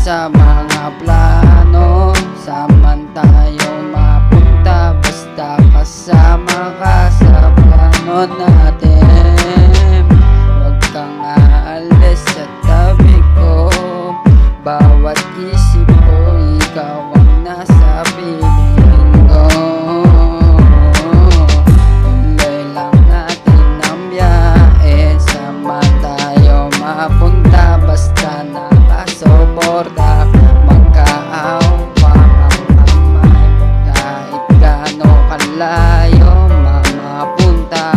sa mga plano. Saan tayo mapunta, basta kasama ka sa plano natin. Huwag kang aalis sa tabi ko, bawat isip ko ikaw ang nasa piling ko. Tuloy lang natin ang biyahe, sama tayo mapunta, basta nakasuporta. Magkaawa ang kamay, kahit gaano kalayo mapunta,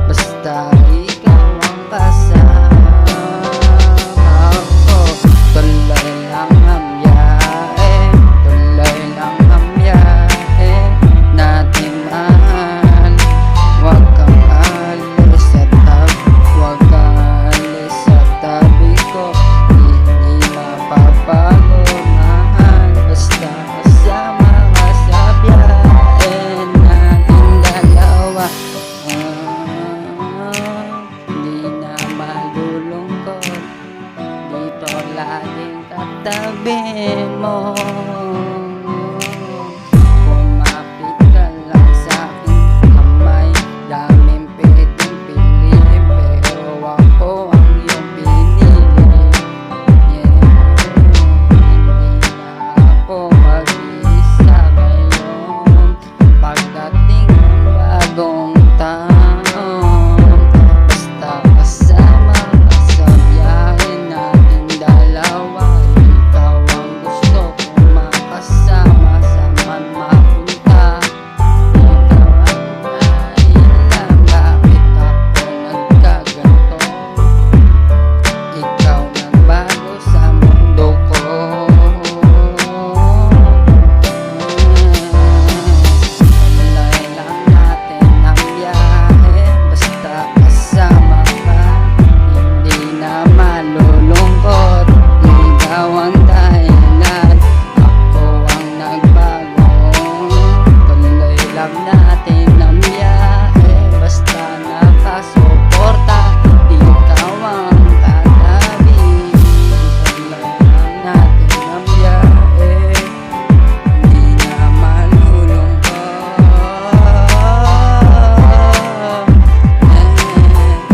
basta ikaw ang kasama ko. Tuloy lang ang biyahe, tuloy lang ang biyahe natin, mahal. Huwag kang alis sa tabi, huwag kang alis sa tabi ko. Hindi mapapago, mahal, basta kasama ka sa biyahe natin dalawa. Hindi na malulungkot, dito laging katabi mo. Kumapit ka lang sa'king kamay, daming pwedeng piliin, pero ako ang iyong pinili. Hindi na ako mag-iisa ngayon, pagdating ng bagong taon. Basta kasama ka sa biyahe natin dalawa, ikaw ang gusto kong makasama, saan mapunta. Ikaw ang dahilan bakit ako nagkaganto, ikaw nagbago sa mundo ko. Tuloy lang natin ang biyahe, basta kasama ka. Hindi na malulungkot, ikaw ang dahilan, ako ang nagbago. Tuloy lang natin ang biyahe, basta nakasuporta, ikaw ang katabi. Tuloy lang natin ang biyahe, hindi na malulungkot.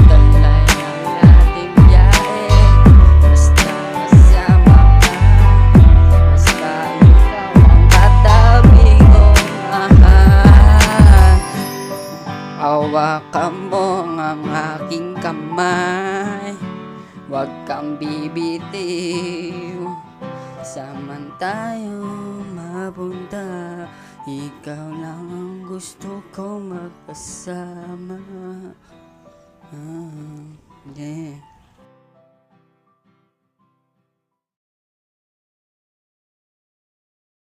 Tuloy lang natin biyahe, basta kasama ka, basta ikaw ang katabi ko, mahal. Hawakan mo ang aking kamay, huwag kang bibitiw. Saan tayo mapunta, ikaw lang ang gusto ko magkasama. Yeah.